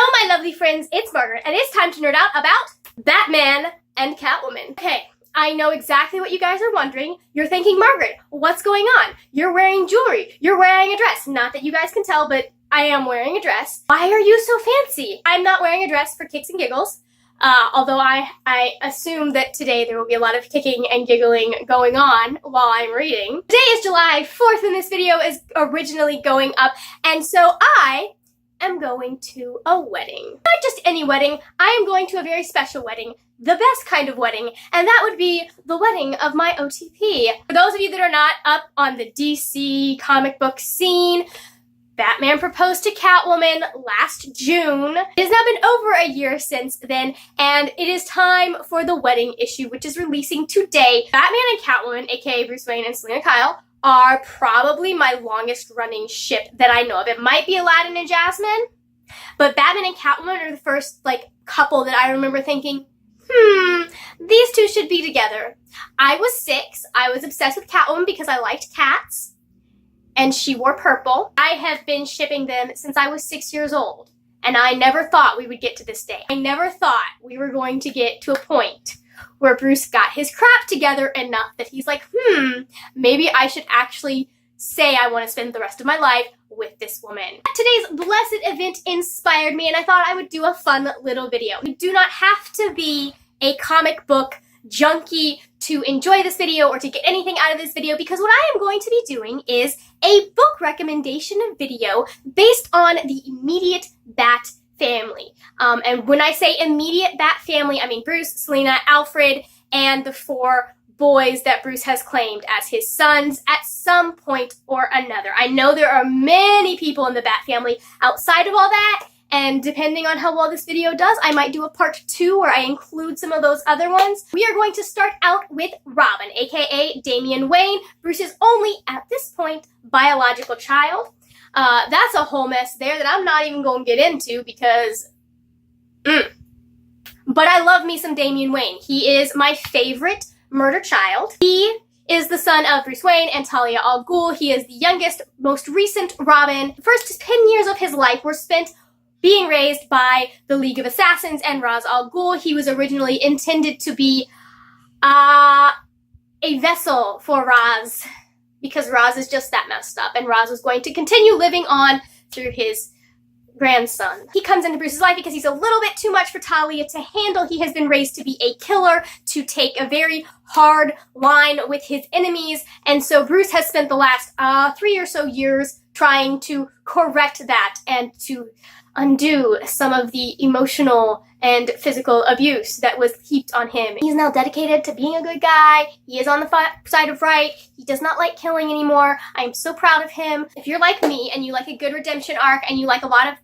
Hello, my lovely friends, it's Margaret, and it's time to nerd out about Batman and Catwoman. Okay, I know exactly what you guys are wondering. You're thinking, Margaret, what's going on? You're wearing jewelry. You're wearing a dress. Not that you guys can tell, but I am wearing a dress. Why are you so fancy? I'm not wearing a dress for kicks and giggles. Although I assume that today there will be a lot of kicking and giggling going on while I'm reading. Today is July 4th when this video is originally going up, and so I am going to a wedding. Not just any wedding, I am going to a very special wedding, the best kind of wedding, and that would be the wedding of my OTP. For those of you that are not up on the DC comic book scene, Batman proposed to Catwoman last June. It has now been over a year since then, and it is time for the wedding issue, which is releasing today. Batman and Catwoman, aka Bruce Wayne and Selina Kyle, are probably my longest running ship that I know of. It might be Aladdin and Jasmine, but Batman and Catwoman are the first, couple that I remember thinking, these two should be together. I was 6. I was obsessed with Catwoman because I liked cats, and she wore purple. I have been shipping them since I was 6 years old, and I never thought we would get to this day. I never thought we were going to get to a point where Bruce got his crap together enough that he's like, maybe I should actually say I want to spend the rest of my life with this woman. Today's blessed event inspired me, and I thought I would do a fun little video. You do not have to be a comic book junkie to enjoy this video or to get anything out of this video, because what I am going to be doing is a book recommendation video based on the immediate Bat family. And when I say immediate Bat family, I mean Bruce, Selina, Alfred, and the 4 boys that Bruce has claimed as his sons at some point or another. I know there are many people in the Bat family outside of all that, and depending on how well this video does, I might do a part 2 where I include some of those other ones. We are going to start out with Robin, aka Damian Wayne, Bruce's only, at this point, biological child. That's a whole mess there that I'm not even going to get into because, But I love me some Damian Wayne. He is my favorite murder child. He is the son of Bruce Wayne and Talia al Ghul. He is the youngest, most recent Robin. The first 10 years of his life were spent being raised by the League of Assassins and Ra's al Ghul. He was originally intended to be a vessel for Ra's, because Ra's is just that messed up, and Ra's was going to continue living on through his grandson. He comes into Bruce's life because he's a little bit too much for Talia to handle. He has been raised to be a killer, to take a very hard line with his enemies, and so Bruce has spent the last 3 or so years trying to correct that and to undo some of the emotional and physical abuse that was heaped on him. He's now dedicated to being a good guy. He is on the side of right. He does not like killing anymore. I am so proud of him. If you're like me and you like a good redemption arc and you like a lot of,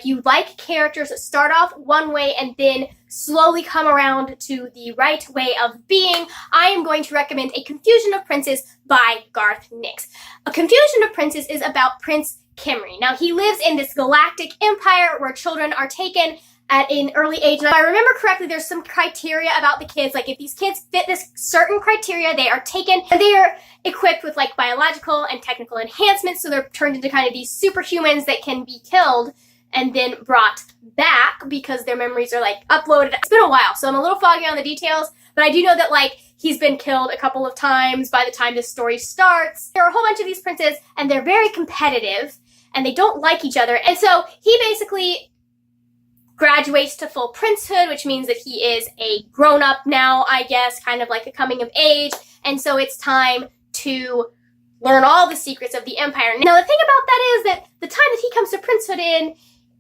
you like characters that start off one way and then slowly come around to the right way of being, I am going to recommend A Confusion of Princes by Garth Nix. A Confusion of Princes is about Prince Kimry. Now, he lives in this galactic empire where children are taken at an early age. And if I remember correctly, there's some criteria about the kids. If these kids fit this certain criteria, they are taken and they are equipped with biological and technical enhancements. So they're turned into kind of these superhumans that can be killed and then brought back because their memories are uploaded. It's been a while, so I'm a little foggy on the details, but I do know that he's been killed a couple of times by the time this story starts. There are a whole bunch of these princes, and they're very competitive, and they don't like each other. And so he basically graduates to full princehood, which means that he is a grown-up now, I guess, kind of like a coming of age. And so it's time to learn all the secrets of the empire. Now, the thing about that is that the time that he comes to princehood in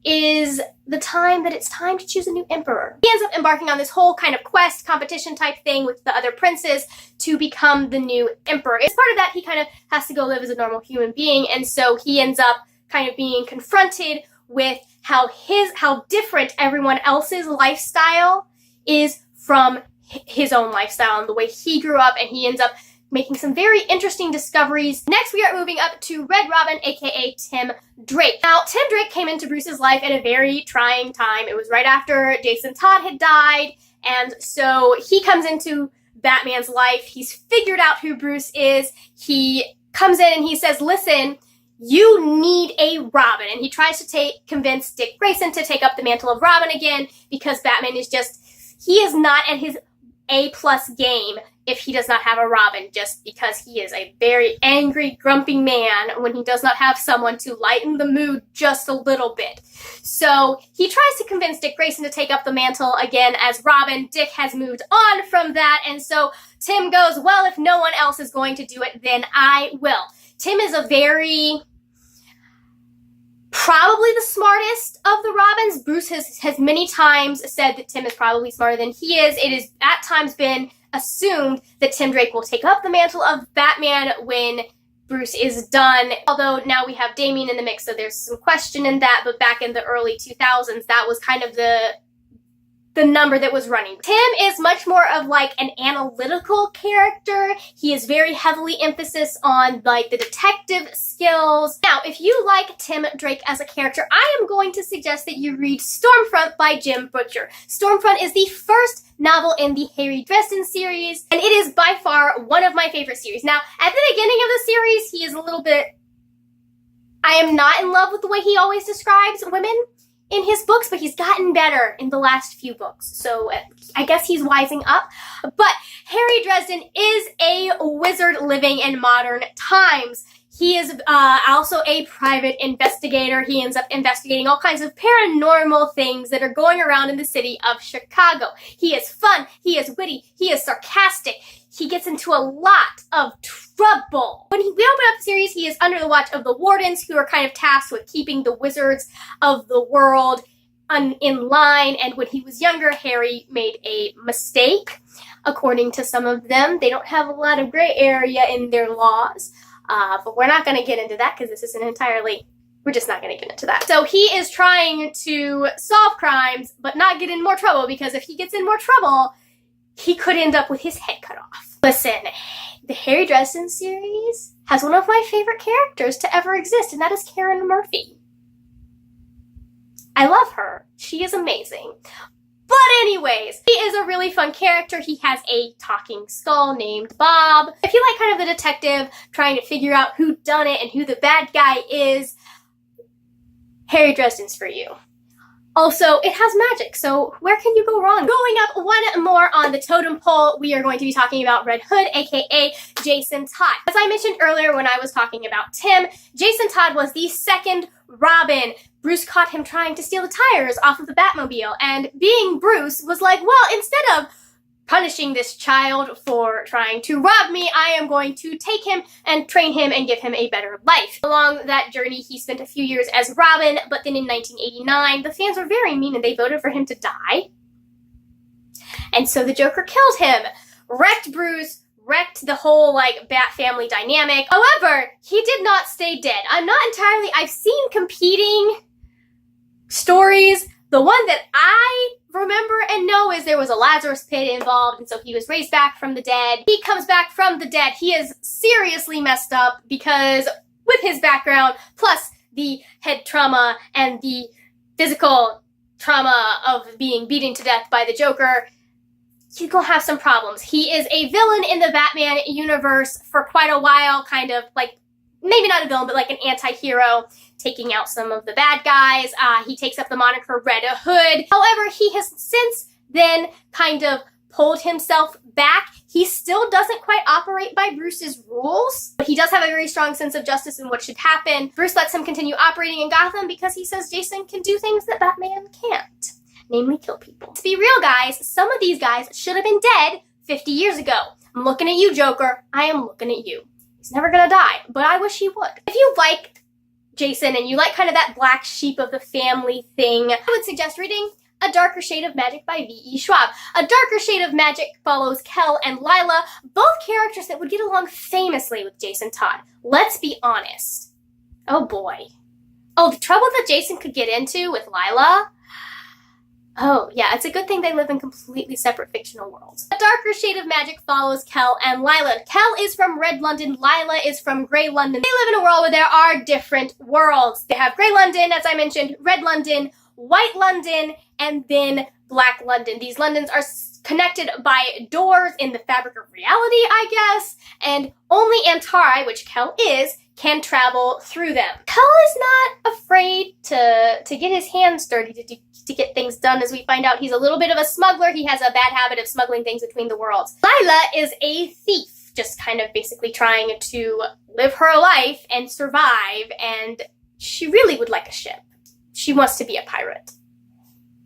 is the time that it's time to choose a new emperor. He ends up embarking on this whole kind of quest, competition type thing with the other princes to become the new emperor. As part of that, he kind of has to go live as a normal human being, and so he ends up kind of being confronted with how different everyone else's lifestyle is from his own lifestyle and the way he grew up, and he ends up making some very interesting discoveries. Next, we are moving up to Red Robin, aka Tim Drake. Now, Tim Drake came into Bruce's life at a very trying time. It was right after Jason Todd had died, and so he comes into Batman's life. He's figured out who Bruce is. He comes in and he says, listen, you need a Robin. And he tries to convince Dick Grayson to take up the mantle of Robin again, because Batman is just, he is not at his A-plus game if he does not have a Robin, just because he is a very angry, grumpy man when he does not have someone to lighten the mood just a little bit. So he tries to convince Dick Grayson to take up the mantle again as Robin. Dick has moved on from that, and so Tim goes, well, if no one else is going to do it, then I will. Tim is probably the smartest of the Robins. Bruce has many times said that Tim is probably smarter than he is. It is at times been assumed that Tim Drake will take up the mantle of Batman when Bruce is done. Although now we have Damian in the mix, so there's some question in that, but back in the early 2000s, that was kind of the number that was running. Tim is much more of like an analytical character. He is very heavily emphasis on like the detective skills. Now, if you like Tim Drake as a character, I am going to suggest that you read Stormfront by Jim Butcher. Stormfront is the first novel in the Harry Dresden series, and it is by far one of my favorite series. Now, at the beginning of the series, he is a little bit, I am not in love with the way he always describes women in his books, but he's gotten better in the last few books. So I guess he's wising up. But Harry Dresden is a wizard living in modern times. He is also a private investigator. He ends up investigating all kinds of paranormal things that are going around in the city of Chicago. He is fun. He is witty. He is sarcastic. He gets into a lot of trouble. When we open up the series, he is under the watch of the wardens, who are kind of tasked with keeping the wizards of the world in line. And when he was younger, Harry made a mistake. According to some of them, they don't have a lot of gray area in their laws. But we're not going to get into that because this isn't entirely, we're just not going to get into that. So he is trying to solve crimes, but not get in more trouble, because if he gets in more trouble, he could end up with his head cut off. Listen, the Harry Dresden series has one of my favorite characters to ever exist, and that is Karen Murphy. I love her. She is amazing. But anyways, he is a really fun character. He has a talking skull named Bob. If you like kind of the detective trying to figure out who done it and who the bad guy is, Harry Dresden's for you. Also, it has magic, so where can you go wrong? Going up one more on the totem pole, we are going to be talking about Red Hood, aka Jason Todd. As I mentioned earlier when I was talking about Tim, Jason Todd was the second Robin. Bruce caught him trying to steal the tires off of the Batmobile, and being Bruce was like, well, instead of punishing this child for trying to rob me, I am going to take him and train him and give him a better life. Along that journey, he spent a few years as Robin, but then in 1989, the fans were very mean and they voted for him to die. And so the Joker killed him, wrecked Bruce, wrecked the whole, like, Bat family dynamic. However, he did not stay dead. I've seen competing stories. The one that I remember and know is there was a Lazarus pit involved, and so he was raised back from the dead. He comes back from the dead. He is seriously messed up because with his background, plus the head trauma and the physical trauma of being beaten to death by the Joker, he's gonna have some problems. He is a villain in the Batman universe for quite a while, kind of like, maybe not a villain, but like an anti-hero, taking out some of the bad guys. He takes up the moniker Red Hood. However, he has since then kind of pulled himself back. He still doesn't quite operate by Bruce's rules, but he does have a very strong sense of justice and what should happen. Bruce lets him continue operating in Gotham because he says Jason can do things that Batman can't, namely kill people. To be real, guys, some of these guys should have been dead 50 years ago. I'm looking at you, Joker. I am looking at you. He's never gonna die, but I wish he would. If you like Jason and you like kind of that black sheep of the family thing, I would suggest reading A Darker Shade of Magic by V.E. Schwab. A Darker Shade of Magic follows Kel and Lila, both characters that would get along famously with Jason Todd. Let's be honest. Oh boy. Oh, the trouble that Jason could get into with Lila? Oh, yeah, it's a good thing they live in completely separate fictional worlds. A Darker Shade of Magic follows Kel and Lila. Kel is from Red London, Lila is from Grey London. They live in a world where there are different worlds. They have Grey London, as I mentioned, Red London, White London, and then Black London. These Londons are connected by doors in the fabric of reality, I guess, and only Antari, which Kel is, can travel through them. Hell is not afraid to get his hands dirty to get things done. As we find out, he's a little bit of a smuggler. He has a bad habit of smuggling things between the worlds. Lila is a thief, just kind of basically trying to live her life and survive, and she really would like a ship. She wants to be a pirate,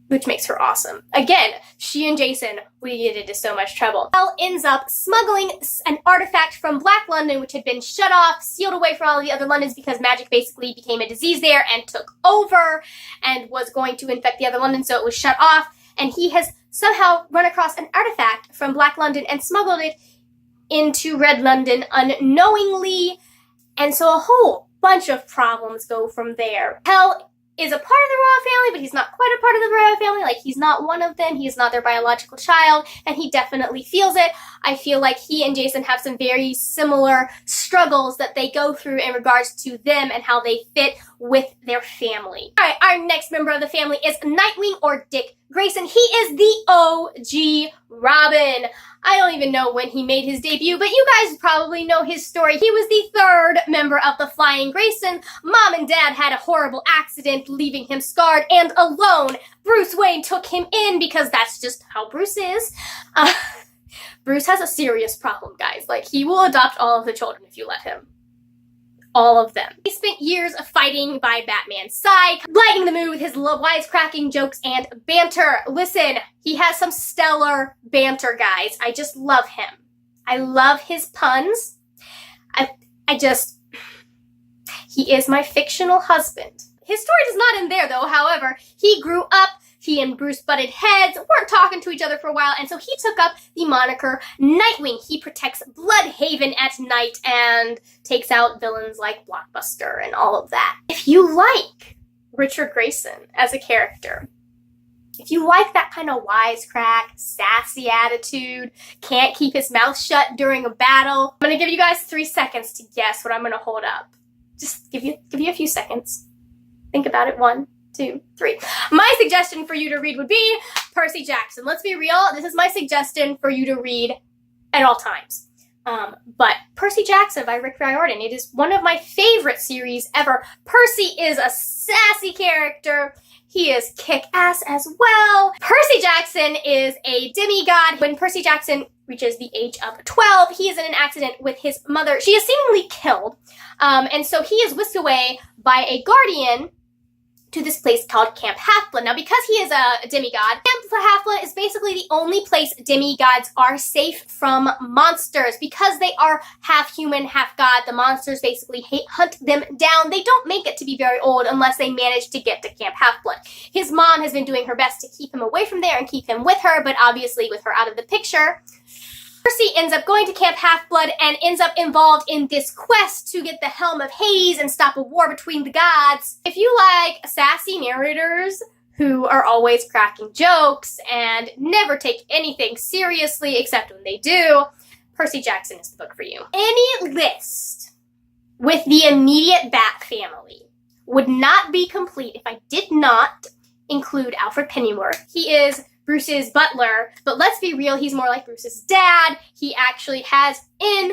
which makes her awesome. Again, she and Jason would get into so much trouble. Elle ends up smuggling an artifact from Black London, which had been shut off, sealed away from all of the other Londons because magic basically became a disease there and took over and was going to infect the other London, so it was shut off. And he has somehow run across an artifact from Black London and smuggled it into Red London unknowingly. And so a whole bunch of problems go from there. Elle is a part of the royal family, but he's not quite a part of the royal family. Like, he's not one of them. He's not their biological child, and he definitely feels it. I feel like he and Jason have some very similar struggles that they go through in regards to them and how they fit with their family. All right, our next member of the family is Nightwing, or Dick Grayson. He is the OG Robin. I don't even know when he made his debut, but you guys probably know his story. He was the third member of the Flying Grayson. Mom and Dad had a horrible accident, leaving him scarred and alone. Bruce Wayne took him in because that's just how Bruce is. Bruce has a serious problem, guys. Like, he will adopt all of the children if you let him. All of them. He spent years fighting by Batman's side, lightening the mood with his wisecracking jokes and banter. Listen, he has some stellar banter, guys. I just love him. I love his puns. He is my fictional husband. His story does not end there, though. However, he grew up. He and Bruce butted heads, weren't talking to each other for a while, and so he took up the moniker Nightwing. He protects Bloodhaven at night and takes out villains like Blockbuster and all of that. If you like Richard Grayson as a character, if you like that kind of wisecrack, sassy attitude, can't keep his mouth shut during a battle, I'm going to give you guys 3 seconds to guess what I'm going to hold up. Just give you a few seconds. Think about it. 1, 2, 3. My suggestion for you to read would be Percy Jackson. Let's be real. This is my suggestion for you to read at all times. But Percy Jackson by Rick Riordan. It is one of my favorite series ever. Percy is a sassy character. He is kick-ass as well. Percy Jackson is a demigod. When Percy Jackson reaches the age of 12, he is in an accident with his mother. She is seemingly killed. And so he is whisked away by a guardian to this place called Camp Half-Blood. Now, because he is a demigod, Camp Half-Blood is basically the only place demigods are safe from monsters. Because they are half human, half god, the monsters basically hunt them down. They don't make it to be very old unless they manage to get to Camp Half-Blood. His mom has been doing her best to keep him away from there and keep him with her, but obviously with her out of the picture, Percy ends up going to Camp Half-Blood and ends up involved in this quest to get the Helm of Hades and stop a war between the gods. If you like sassy narrators who are always cracking jokes and never take anything seriously except when they do, Percy Jackson is the book for you. Any list with the immediate Bat family would not be complete if I did not include Alfred Pennyworth. He is Bruce's butler, but let's be real, he's more like Bruce's dad. He actually has in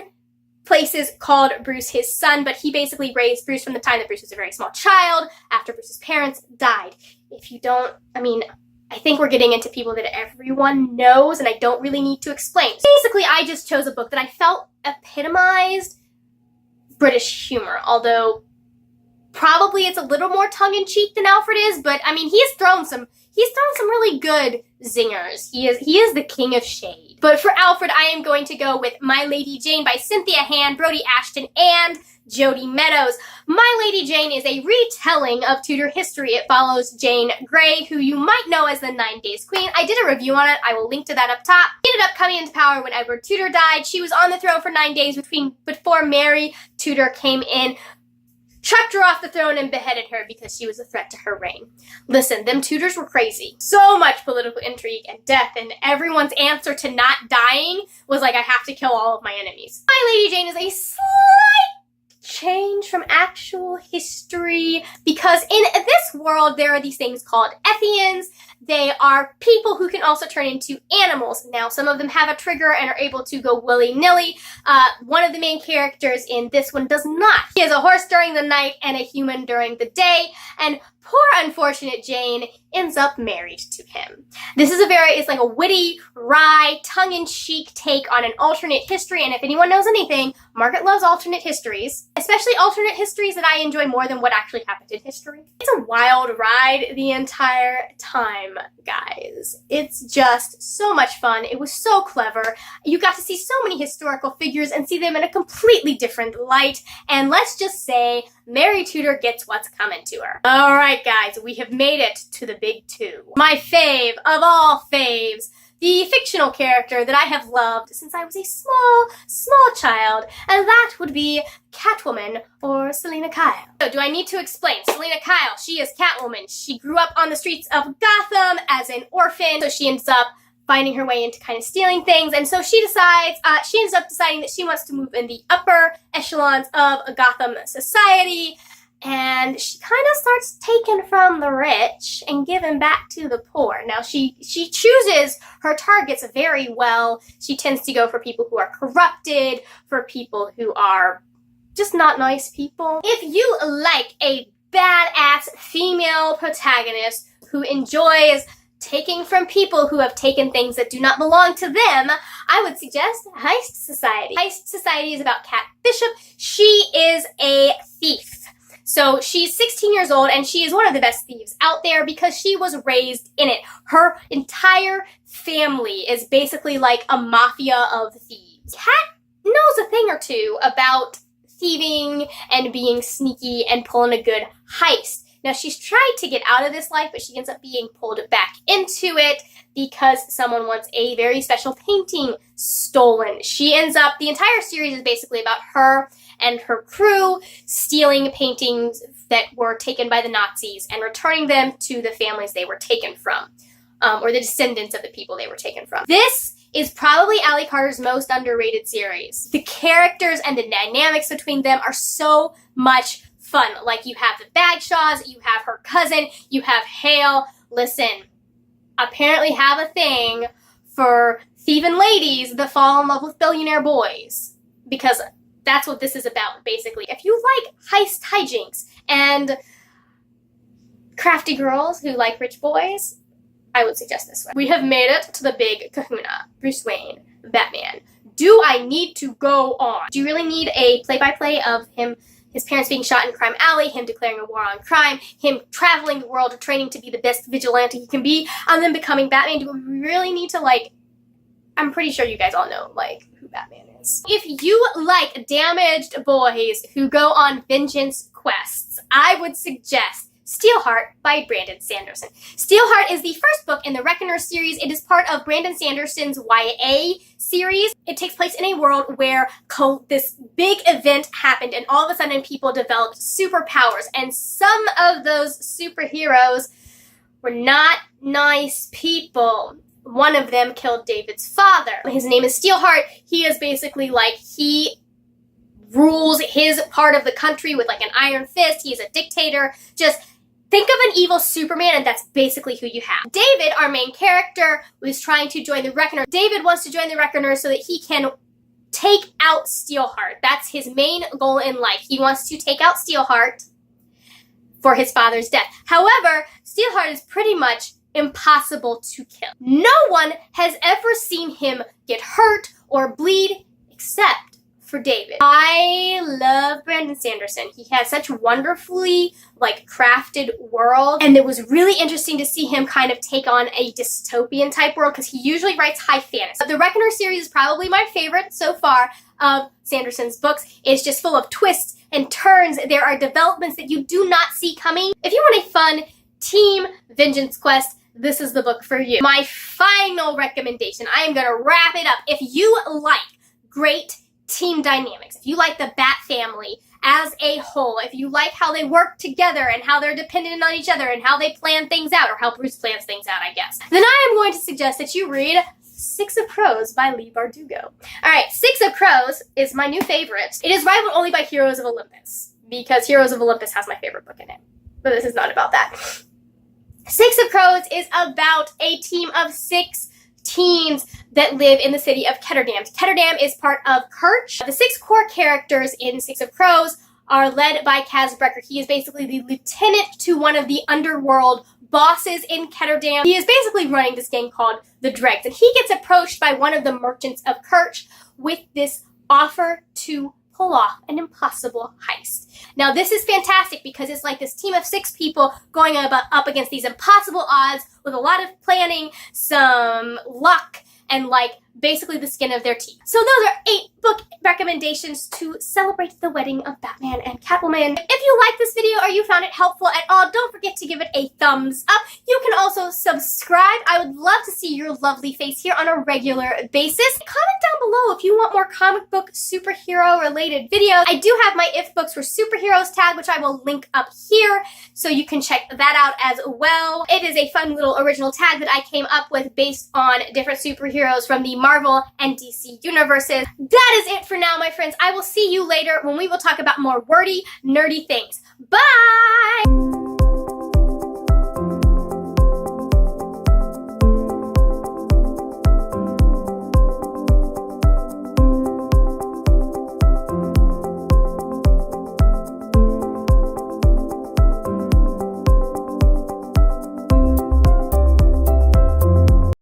places called Bruce his son, but he basically raised Bruce from the time that Bruce was a very small child after Bruce's parents died. If you don't, I think we're getting into people that everyone knows and I don't really need to explain. Basically, I just chose a book that I felt epitomized British humor, although probably it's a little more tongue-in-cheek than Alfred is, but he's thrown some really good zingers. He is the king of shade. But for Alfred, I am going to go with My Lady Jane by Cynthia Hand, Brody Ashton, and Jody Meadows. My Lady Jane is a retelling of Tudor history. It follows Jane Grey, who you might know as the 9 Days Queen. I did a review on it. I will link to that up top. She ended up coming into power when Edward Tudor died. She was on the throne for 9 days before Mary Tudor came in, chucked her off the throne and beheaded her because she was a threat to her reign. Listen, them Tudors were crazy. So much political intrigue and death, and everyone's answer to not dying was like, I have to kill all of my enemies. My Lady Jane is a slight change from actual history because in this world there are these things called Ethians. they are people who can also turn into animals. Now, some of them have a trigger and are able to go willy-nilly. One of the main characters in this one does not. He is a horse during the night and a human during the day, and poor unfortunate Jane ends up married to him. This is it's like a witty, wry, tongue-in-cheek take on an alternate history, and if anyone knows anything, Margaret loves alternate histories, especially alternate histories that I enjoy more than what actually happened in history. It's a wild ride the entire time, guys. It's just so much fun. It was so clever. You got to see so many historical figures and see them in a completely different light, and let's just say Mary Tudor gets what's coming to her. Alright guys, we have made it to the big two. My fave of all faves, the fictional character that I have loved since I was a small child, and that would be Catwoman, or Selina Kyle. So do I need to explain? Selina Kyle, she is Catwoman. She grew up on the streets of Gotham as an orphan, so she ends up finding her way into kind of stealing things, and so she ends up deciding that she wants to move in the upper echelons of a Gotham society, and she kind of starts taking from the rich and giving back to the poor. Now, she chooses her targets very well. She tends to go for people who are corrupted, for people who are just not nice people. If you like a badass female protagonist who enjoys taking from people who have taken things that do not belong to them, I would suggest Heist Society. Heist Society is about Cat Bishop. She is a thief. So she's 16 years old, and she is one of the best thieves out there because she was raised in it. Her entire family is basically like a mafia of thieves. Cat knows a thing or two about thieving and being sneaky and pulling a good heist. Now, she's tried to get out of this life, but she ends up being pulled back into it because someone wants a very special painting stolen. The entire series is basically about her and her crew stealing paintings that were taken by the Nazis and returning them to the families they were taken from, or the descendants of the people they were taken from. This is probably Ali Carter's most underrated series. The characters and the dynamics between them are so much fun. Like, you have the Bagshaws, you have her cousin, you have Hale. Listen, apparently have a thing for thieving ladies that fall in love with billionaire boys, because that's what this is about, basically. If you like heist hijinks and crafty girls who like rich boys, I would suggest this one. We have made it to the big kahuna. Bruce Wayne, Batman. Do I need to go on? Do you really need a play-by-play of his parents being shot in Crime Alley, him declaring a war on crime, him traveling the world training to be the best vigilante he can be, and then becoming Batman? Do we really need to, I'm pretty sure you guys all know, who Batman is. If you like damaged boys who go on vengeance quests, I would suggest Steelheart by Brandon Sanderson. Steelheart is the first book in the Reckoner series. It is part of Brandon Sanderson's YA series. It takes place in a world where this big event happened, and all of a sudden people developed superpowers, and some of those superheroes were not nice people. One of them killed David's father. His name is Steelheart. He is basically he rules his part of the country with an iron fist. He is a dictator. Just think of an evil Superman, and that's basically who you have. David, our main character, was trying to join the Reckoner. David wants to join the Reckoner so that he can take out Steelheart. That's his main goal in life. He wants to take out Steelheart for his father's death. However, Steelheart is pretty much impossible to kill. No one has ever seen him get hurt or bleed except for David. I love Brandon Sanderson. He has such wonderfully crafted world, and it was really interesting to see him kind of take on a dystopian type world, because he usually writes high fantasy. The Reckoner series is probably my favorite so far of Sanderson's books. It's just full of twists and turns. There are developments that you do not see coming. If you want a fun team vengeance quest, this is the book for you. My final recommendation, I am going to wrap it up. If you like great team dynamics, if you like the Bat family as a whole, if you like how they work together and how they're dependent on each other and how they plan things out, or how Bruce plans things out, I guess, then I am going to suggest that you read Six of Crows by Leigh Bardugo. Alright, Six of Crows is my new favorite. It is rivaled only by Heroes of Olympus, because Heroes of Olympus has my favorite book in it. But this is not about that. Six of Crows is about a team of 6 teens that live in the city of Ketterdam. Ketterdam is part of Kirch. The 6 core characters in Six of Crows are led by Kaz Brecker. He is basically the lieutenant to one of the underworld bosses in Ketterdam. He is basically running this gang called the Dregs, and he gets approached by one of the merchants of Kirch with this offer to pull off an impossible heist. Now this is fantastic because it's like this team of 6 people going up against these impossible odds with a lot of planning, some luck, and like basically the skin of their teeth. So those are 8 book recommendations to celebrate the wedding of Batman and Catwoman. If you like this video or you found it helpful at all, don't forget to give it a thumbs up. You can also subscribe. I would love to see your lovely face here on a regular basis. Comment down below if you want more comic book superhero related videos. I do have my If Books Were Superheroes tag, which I will link up here, so you can check that out as well. It is a fun little original tag that I came up with based on different superheroes from the Marvel and DC universes. That is it for now, my friends. I will see you later when we will talk about more wordy, nerdy things. Bye!